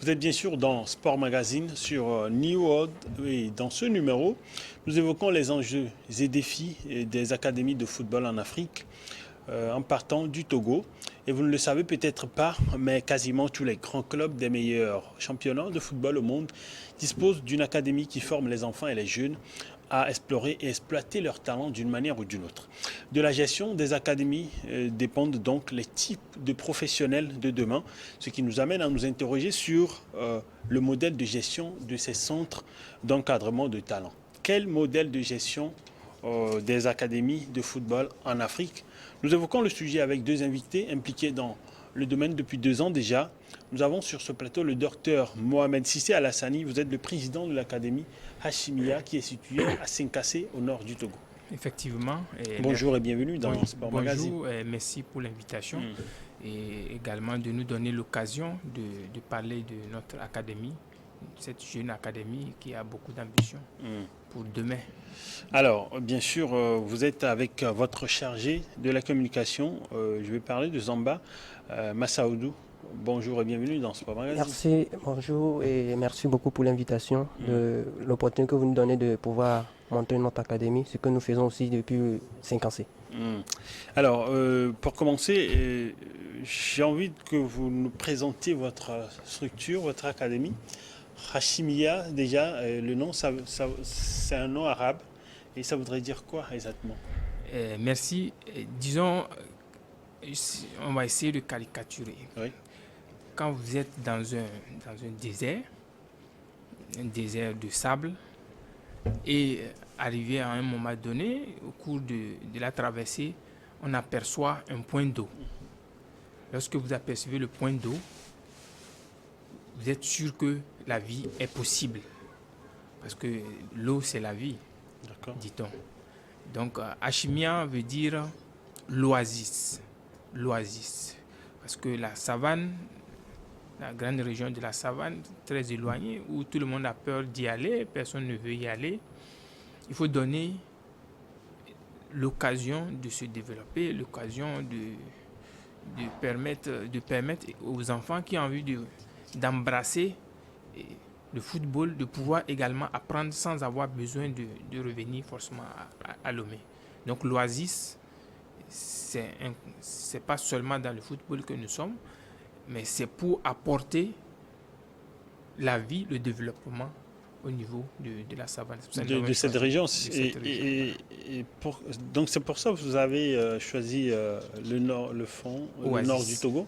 Vous êtes bien sûr dans Sport Magazine sur New World et dans ce numéro, nous évoquons les enjeux et défis des académies de football en Afrique en partant du Togo. Et vous ne le savez peut-être pas, mais quasiment tous les grands clubs des meilleurs championnats de football au monde disposent d'une académie qui forme les enfants et les jeunes à explorer et exploiter leurs talents d'une manière ou d'une autre. De la gestion des académies dépendent donc les types de professionnels de demain, ce qui nous amène à nous interroger sur le modèle de gestion de ces centres d'encadrement de talents. Quel modèle de gestion des académies de football en Afrique? Nous évoquons le sujet avec deux invités impliqués dans le domaine depuis 2 ans déjà. Nous avons sur ce plateau le docteur Mohamed Sissé Alassani. Vous êtes le président de l'académie Hashimia qui est située à Sinkassé au nord du Togo. Effectivement. Bonjour et bienvenue dans Sport Magazine. Bonjour et merci pour l'invitation et également de nous donner l'occasion de parler de notre académie, cette jeune académie qui a beaucoup d'ambition pour demain. Alors, bien sûr, vous êtes avec votre chargé de la communication. Je vais parler de Zamba Massaoudou. Bonjour et bienvenue dans Sport Magazine. Merci, bonjour et merci beaucoup pour l'invitation, l'opportunité que vous nous donnez de pouvoir monter notre académie, ce que nous faisons aussi depuis 5 ans. Alors, pour commencer, j'ai envie que vous nous présentiez votre structure, votre académie. Hashimia, déjà, le nom, c'est un nom arabe et ça voudrait dire quoi exactement? Merci. Disons, on va essayer de caricaturer. Oui. Quand vous êtes dans un désert de sable, et arrivé à un moment donné, au cours de la traversée, on aperçoit un point d'eau. Lorsque vous apercevez le point d'eau, vous êtes sûr que la vie est possible. Parce que l'eau, c'est la vie, dit-on. Donc, Hashimia veut dire l'oasis. L'oasis. Parce que la savane, la grande région de la savane, très éloignée, où tout le monde a peur d'y aller, personne ne veut y aller. Il faut donner l'occasion de se développer, l'occasion de permettre aux enfants qui ont envie d'embrasser le football, de pouvoir également apprendre sans avoir besoin de revenir forcément à Lomé. Donc l'oasis, c'est pas seulement dans le football que nous sommes, mais c'est pour apporter la vie, le développement au niveau de la savane. De cette région. Donc c'est pour ça que vous avez choisi le nord du Togo?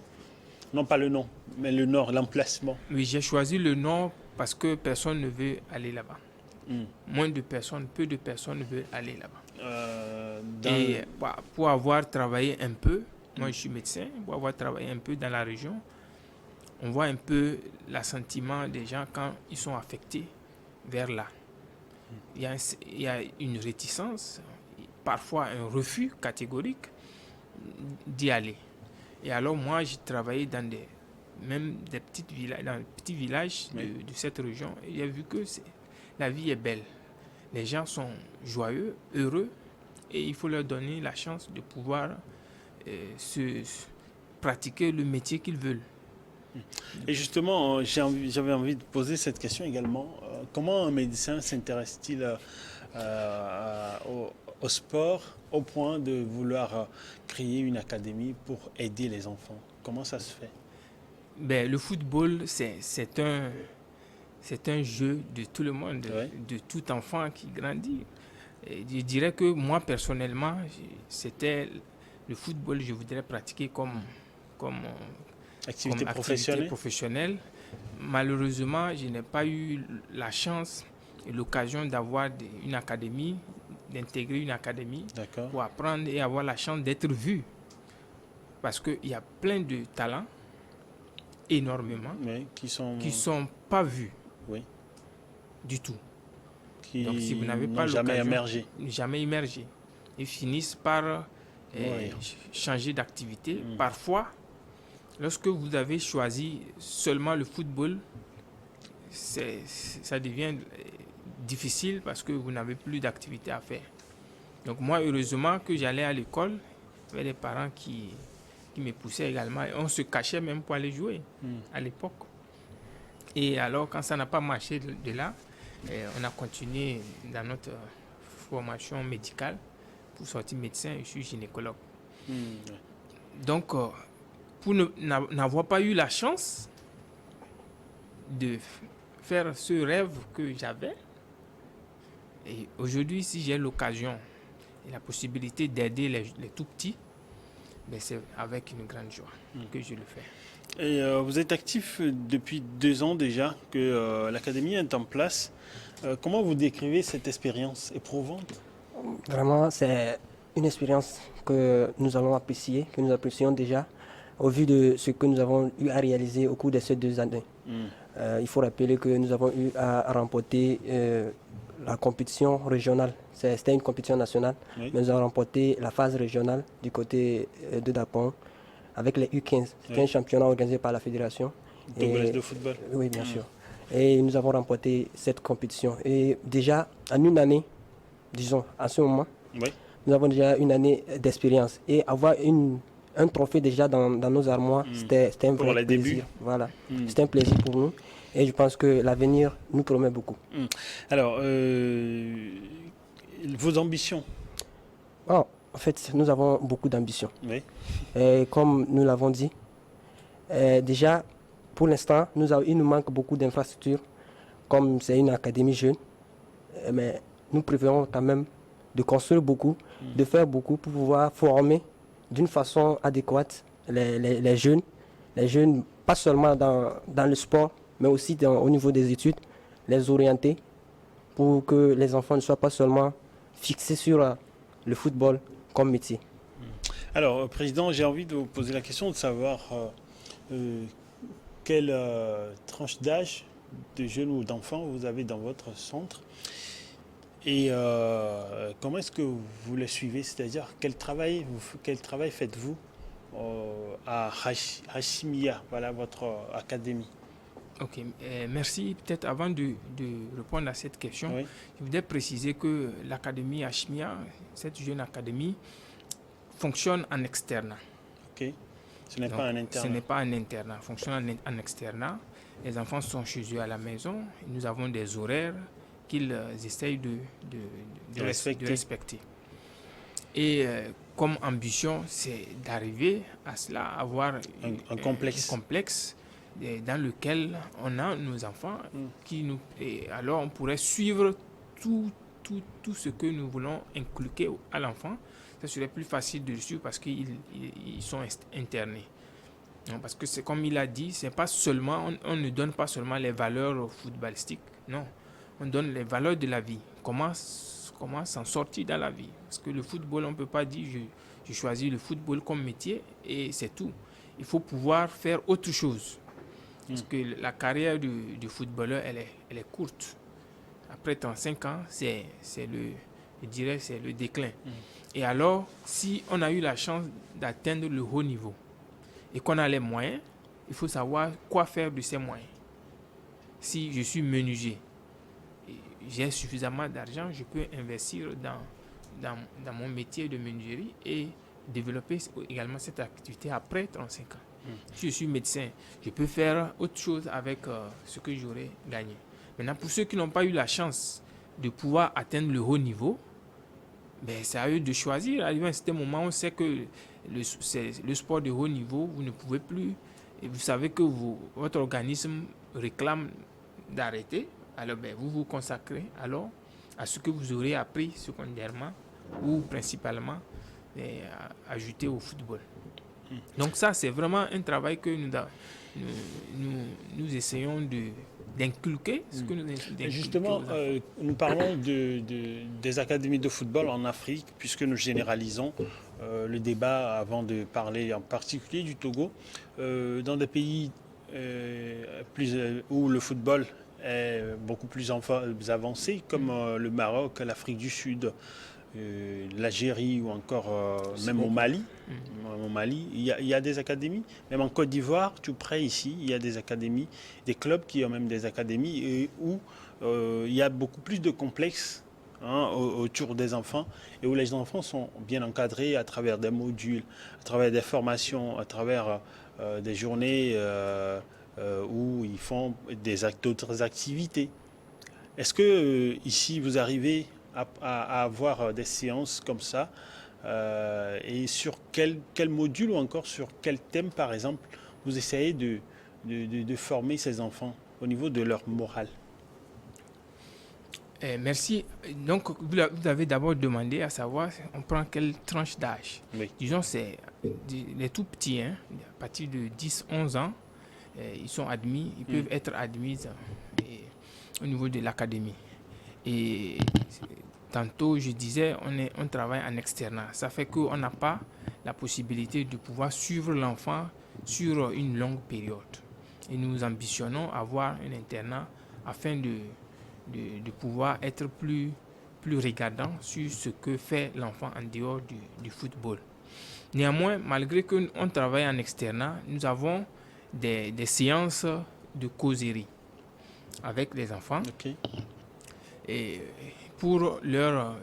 Non, pas le nom, mais le nord, l'emplacement. Oui, j'ai choisi le nord parce que personne ne veut aller là-bas. Peu de personnes veulent aller là-bas. Et pour avoir travaillé un peu, moi je suis médecin, pour avoir travaillé un peu dans la région, on voit un peu l'assentiment des gens quand ils sont affectés vers là. Il y a une réticence, parfois un refus catégorique d'y aller. Et alors moi j'ai travaillé dans des petits villages de cette région et j'ai vu que la vie est belle. Les gens sont joyeux, heureux et il faut leur donner la chance de pouvoir pratiquer le métier qu'ils veulent. Et justement, j'avais envie de poser cette question également. Comment un médecin s'intéresse-t-il au sport au point de vouloir créer une académie pour aider les enfants? Comment ça se fait? Le football, c'est un jeu de tout le monde, de tout enfant qui grandit. Et je dirais que moi, personnellement, c'était le football, je voudrais pratiquer comme activité professionnelle. Malheureusement, je n'ai pas eu la chance et l'occasion d'avoir une académie, d'intégrer une académie pour apprendre et avoir la chance d'être vu. Parce qu'il y a plein de talents, énormément, qui sont pas vus du tout. Donc si vous n'avez pas l'occasion, jamais émergé, ils finissent par changer d'activité. Parfois, lorsque vous avez choisi seulement le football, ça devient difficile parce que vous n'avez plus d'activité à faire. Donc moi, heureusement que j'allais à l'école, il y avait des parents qui me poussaient également. Et on se cachait même pour aller jouer à l'époque. Et alors, quand ça n'a pas marché de là, on a continué dans notre formation médicale. Pour sortir médecin, je suis gynécologue. Donc, pour n'avoir pas eu la chance de faire ce rêve que j'avais, et aujourd'hui, si j'ai l'occasion et la possibilité d'aider les tout petits, ben c'est avec une grande joie que je le fais. Et vous êtes actif depuis 2 ans déjà que l'académie est en place. Comment vous décrivez cette expérience éprouvante? Vraiment, c'est une expérience que nous allons apprécier, que nous apprécions déjà, au vu de ce que nous avons eu à réaliser au cours de ces 2 années. Il faut rappeler que nous avons eu à remporter la compétition régionale. C'était une compétition nationale, Oui. mais nous avons remporté la phase régionale du côté de Dapon avec les U15. C'était Oui. un championnat organisé par la fédération. Togolaise de football. Oui, bien sûr. Et nous avons remporté cette compétition. Et déjà, en une année, disons, à ce moment, Oui. nous avons déjà une année d'expérience. Et avoir un trophée déjà dans nos armoires, c'était un Pour vrai les plaisir. débuts. Voilà. C'était un plaisir pour nous. Et je pense que l'avenir nous promet beaucoup. Alors, vos ambitions? En fait, nous avons beaucoup d'ambition. Oui. Et comme nous l'avons dit, déjà, pour l'instant, il nous manque beaucoup d'infrastructures. Comme c'est une académie jeune, mais nous préférons quand même de construire beaucoup, de faire beaucoup pour pouvoir former d'une façon adéquate les jeunes, pas seulement dans le sport, mais aussi au niveau des études, les orienter pour que les enfants ne soient pas seulement fixés sur le football comme métier. Alors, Président, j'ai envie de vous poser la question de savoir quelle tranche d'âge de jeunes ou d'enfants vous avez dans votre centre et comment est-ce que vous les suivez, c'est-à-dire quel travail faites-vous à Hashimia, voilà votre académie. Ok, merci. Peut-être avant de répondre à cette question, Oui. je voudrais préciser que l'académie Hashimia, cette jeune académie, fonctionne en externat. Ok. Ce n'est Donc, pas un internat. Ce n'est pas un internat, fonctionne en externat. Les enfants sont chez eux à la maison. Nous avons des horaires qu'ils essayent de respecter. Et comme ambition, c'est d'arriver à cela, avoir un complexe. Un complexe dans lequel on a nos enfants et alors on pourrait suivre tout ce que nous voulons inculquer à l'enfant. Ça serait plus facile de le suivre parce qu'ils sont internés. Non, parce que c'est comme il a dit, c'est pas seulement, on ne donne pas seulement les valeurs footballistiques, non, on donne les valeurs de la vie, comment s'en sortir dans la vie. Parce que le football, on ne peut pas dire je choisis le football comme métier et c'est tout. Il faut pouvoir faire autre chose. Parce que la carrière du footballeur, elle est courte. Après 35 ans, c'est le déclin. Et alors, si on a eu la chance d'atteindre le haut niveau et qu'on a les moyens, il faut savoir quoi faire de ces moyens. Si je suis menuisier, j'ai suffisamment d'argent, je peux investir dans mon métier de menuiserie et développer également cette activité après 35 ans. Si je suis médecin, je peux faire autre chose avec ce que j'aurais gagné. Maintenant, pour ceux qui n'ont pas eu la chance de pouvoir atteindre le haut niveau, ben, c'est à eux de choisir. À un certain moment, on sait que le sport de haut niveau, vous ne pouvez plus, et vous savez que votre organisme réclame d'arrêter. Alors, ben, vous vous consacrez alors à ce que vous aurez appris secondairement ou principalement ajouté au football. Donc ça, c'est vraiment un travail que nous essayons d'inculquer. Justement, nous parlons des académies de football en Afrique, puisque nous généralisons le débat avant de parler en particulier du Togo. Dans des pays où le football est beaucoup plus avancé, comme le Maroc, l'Afrique du Sud, l'Algérie ou encore même au Mali. Au Mali, il y a des académies. Même en Côte d'Ivoire, tout près ici, il y a des académies, des clubs qui ont même des académies où il y a beaucoup plus de complexes autour des enfants et où les enfants sont bien encadrés à travers des modules, à travers des formations, à travers des journées où ils font d'autres activités. Est-ce que ici, vous arrivez à avoir des séances comme ça et sur quel module ou encore sur quel thème, par exemple, vous essayez de former ces enfants au niveau de leur morale? Merci. Donc, vous avez d'abord demandé à savoir, on prend quelle tranche d'âge. Oui. Disons, c'est les tout petits, hein, à partir de 10-11 ans, ils sont admis, ils peuvent être admis au niveau de l'académie. Et tantôt, je disais, on travaille en externat. Ça fait qu'on n'a pas la possibilité de pouvoir suivre l'enfant sur une longue période. Et nous ambitionnons avoir un internat afin de pouvoir être plus regardant sur ce que fait l'enfant en dehors du football. Néanmoins, malgré qu'on travaille en externat, nous avons des séances de causerie avec les enfants. Okay. Et pour leur...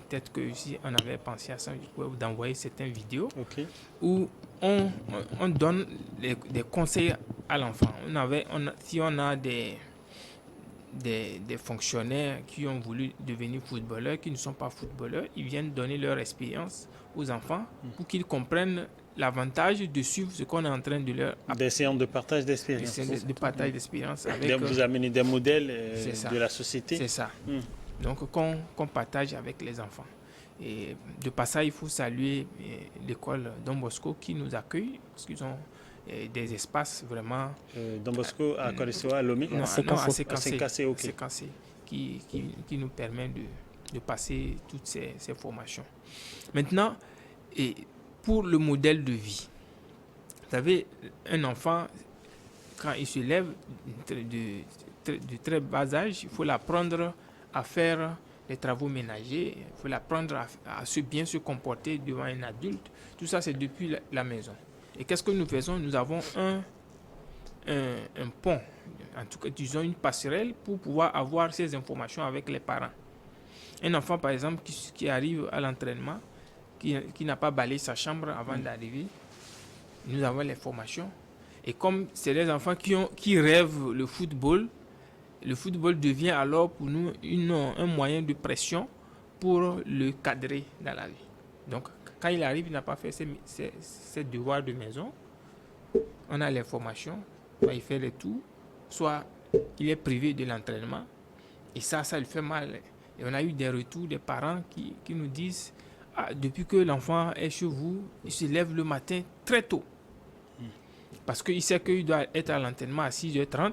Peut-être que si on avait pensé à ça, je pourrais vous envoyer certaines vidéos où on donne des conseils à l'enfant. Si on a des fonctionnaires qui ont voulu devenir footballeurs, qui ne sont pas footballeurs, ils viennent donner leur expérience aux enfants pour qu'ils comprennent l'avantage de suivre ce qu'on est en train de leur apprendre. Des séances de partage d'expérience. De partage d'expérience. Vous amenez des modèles de la société. C'est ça. Donc, qu'on partage avec les enfants. Et de passage, il faut saluer l'école Don Bosco qui nous accueille, parce qu'ils ont des espaces vraiment... Don Bosco à Colesso, à Lomé? Non, à Sécassé, ok. Sécassé, qui nous permet de passer toutes ces formations. Maintenant, pour le modèle de vie, vous savez, un enfant, quand il se lève de très bas âge, il faut l'apprendre à faire les travaux ménagers, il faut l'apprendre à bien se comporter devant un adulte. Tout ça, c'est depuis la maison. Et qu'est-ce que nous faisons? Nous avons un pont, en tout cas, disons une passerelle pour pouvoir avoir ces informations avec les parents. Un enfant, par exemple, qui arrive à l'entraînement, qui n'a pas balayé sa chambre avant d'arriver, nous avons les formations. Et comme c'est des enfants qui rêvent le football devient alors pour nous un moyen de pression pour le cadrer dans la vie. Donc, quand il arrive, il n'a pas fait ses devoirs de maison, on a les formations, soit il fait les tours, soit il est privé de l'entraînement. Et ça lui fait mal. Et on a eu des retours des parents qui nous disent depuis que l'enfant est chez vous, il se lève le matin très tôt. Parce qu'il sait qu'il doit être à l'entraînement à 6h30.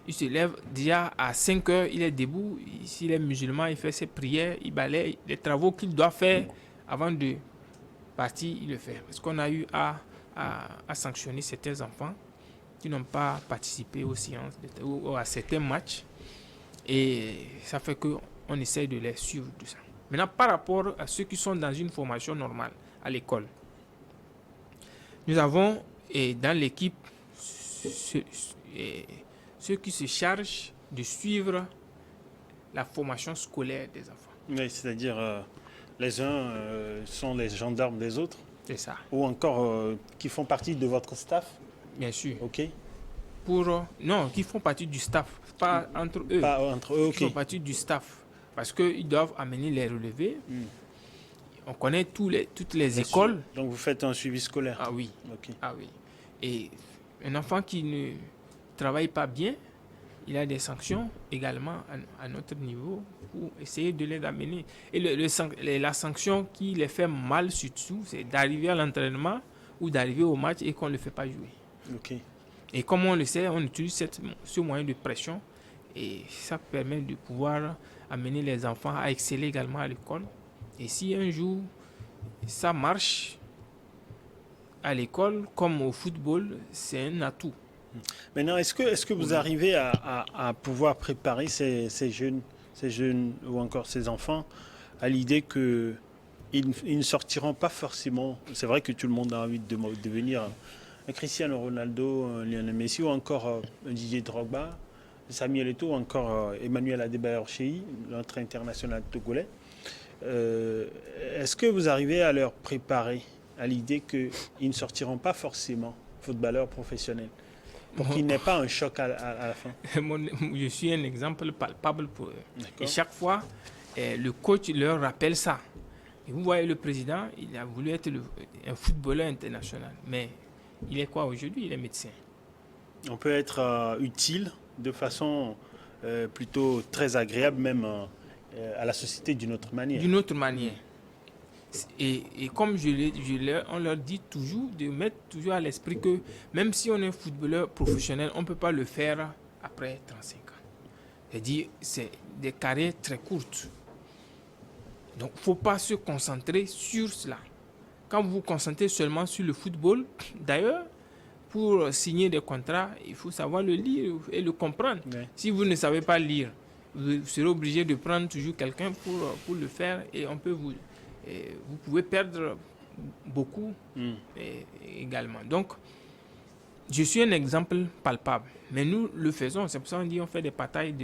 Il se lève déjà à 5h, il est debout. S'il est musulman, il fait ses prières, il balaye. Les travaux qu'il doit faire avant de partir, il le fait. Parce qu'on a eu à sanctionner certains enfants qui n'ont pas participé aux séances ou à certains matchs. Et ça fait qu'on essaie de les suivre, tout ça. Maintenant, par rapport à ceux qui sont dans une formation normale à l'école, nous avons dans l'équipe ceux qui se chargent de suivre la formation scolaire des enfants. Oui, c'est-à-dire les uns sont les gendarmes des autres. C'est ça. Ou encore qui font partie de votre staff. Bien sûr. Ok. Non, qui font partie du staff, pas entre eux. Pas entre eux, ok. Qui font partie du staff. Parce qu'ils doivent amener les relevés. On connaît toutes les écoles. Donc vous faites un suivi scolaire. Ah oui. Okay. Ah oui. Et un enfant qui ne travaille pas bien, il a des sanctions également à notre niveau pour essayer de les amener. Et la sanction qui les fait mal surtout, c'est d'arriver à l'entraînement ou d'arriver au match et qu'on ne le fait pas jouer. Ok. Et comme on le sait, on utilise ce moyen de pression et ça permet de pouvoir amener les enfants à exceller également à l'école. Et si un jour ça marche à l'école comme au football, c'est un atout. Maintenant, est-ce que vous arrivez à pouvoir préparer ces jeunes ou encore ces enfants à l'idée qu'ils ne sortiront pas forcément? C'est vrai que tout le monde a envie de devenir un Cristiano Ronaldo, un Lionel Messi ou encore un Didier Drogba, Samuel Eto'o ou encore Emmanuel Adebayor-Chei, notre international togolais. Est-ce que vous arrivez à leur préparer à l'idée qu'ils ne sortiront pas forcément footballeurs professionnels? pour qu'il n'ait pas un choc à la fin. Je suis un exemple palpable pour eux. D'accord. Et chaque fois, le coach leur rappelle ça. Et vous voyez, le président, il a voulu être un footballeur international. Mais il est quoi aujourd'hui? Il est médecin. On peut être utile de façon plutôt très agréable, même à la société d'une autre manière. D'une autre manière. Et comme on leur dit toujours, de mettre toujours à l'esprit que même si on est footballeur professionnel, on ne peut pas le faire après 35 ans. C'est-à-dire, c'est des carrières très courtes. Donc, il ne faut pas se concentrer sur cela. Quand vous vous concentrez seulement sur le football, d'ailleurs, pour signer des contrats, il faut savoir le lire et le comprendre. Ouais. Si vous ne savez pas lire, vous serez obligé de prendre toujours quelqu'un pour le faire et vous pouvez perdre beaucoup également. Donc, je suis un exemple palpable. Mais nous le faisons. C'est pour ça qu'on dit qu'on fait des batailles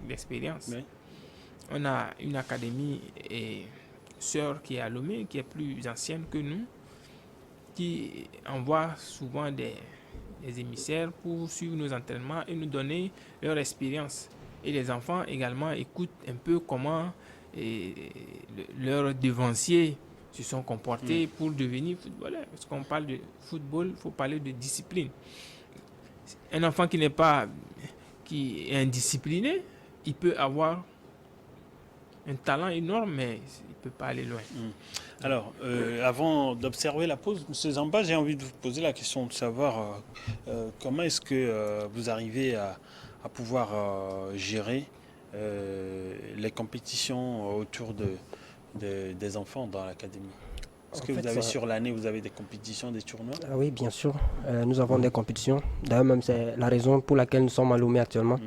d'expérience. Ouais. On a une académie et sœur qui est à Lomé, qui est plus ancienne que nous, qui envoie souvent des émissaires pour suivre nos entraînements et nous donner leur expérience. Et les enfants également écoutent un peu comment leurs devanciers se sont comportés pour devenir footballeurs. Parce qu'on parle de football, il faut parler de discipline. Un enfant qui est indiscipliné, il peut avoir un talent énorme, mais il ne peut pas aller loin. Alors, avant d'observer la pause, M. Zamba, j'ai envie de vous poser la question de savoir comment est-ce que vous arrivez à pouvoir gérer les compétitions autour des enfants dans l'académie. Est-ce que vous avez sur l'année, vous avez des compétitions, des tournois? Oui, bien sûr. Nous avons des compétitions. D'ailleurs, même c'est la raison pour laquelle nous sommes à Lomé actuellement.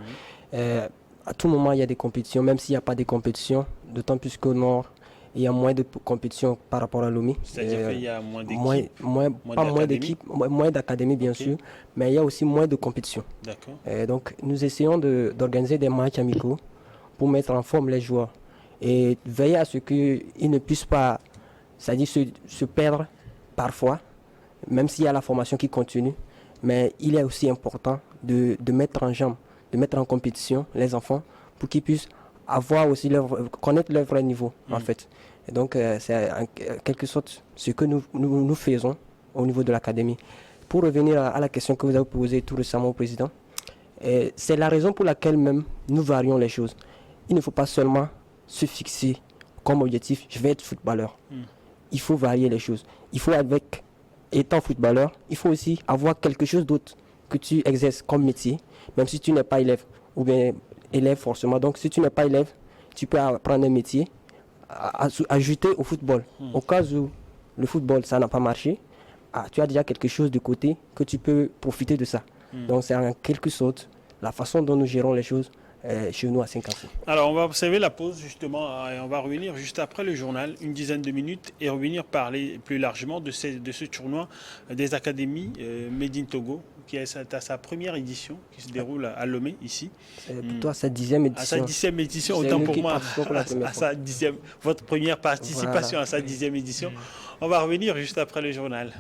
À tout moment, il y a des compétitions, même s'il n'y a pas de compétitions, d'autant plus qu'au nord, il y a moins de compétitions par rapport à Lomé. C'est-à-dire qu'il y a moins d'équipes? Moins d'équipes, moins d'académies, bien sûr, mais il y a aussi moins de compétitions. D'accord. Donc, nous essayons d'organiser des matchs amicaux pour mettre en forme les joueurs et veiller à ce qu'ils ne puissent pas, c'est-à-dire se perdre parfois, même s'il y a la formation qui continue. Mais il est aussi important de mettre en jambe, de mettre en compétition les enfants pour qu'ils puissent avoir aussi connaître leur vrai niveau, en fait. Et donc, c'est en quelque sorte ce que nous faisons au niveau de l'académie. Pour revenir à la question que vous avez posée tout récemment au président, c'est la raison pour laquelle même nous varions les choses. Il ne faut pas seulement se fixer comme objectif, je vais être footballeur. Il faut varier les choses. Il faut, étant footballeur, il faut aussi avoir quelque chose d'autre que tu exerces comme métier, même si tu n'es pas élève, ou bien élève forcément. Donc si tu n'es pas élève, tu peux apprendre un métier, ajouter au football. Au cas où le football, ça n'a pas marché, tu as déjà quelque chose de côté que tu peux profiter de ça. Donc c'est en quelque sorte la façon dont nous gérons les choses chez nous à Saint-Cassé. Alors, on va observer la pause justement et on va revenir juste après le journal, une dizaine de minutes, et revenir parler plus largement de ce tournoi des académies Made in Togo, qui est à sa première édition, qui se déroule à Lomé, ici. Plutôt à sa 10e édition. À sa 10e édition, autant pour moi, à sa 10e, votre première participation à sa 10e édition. On va revenir juste après le journal.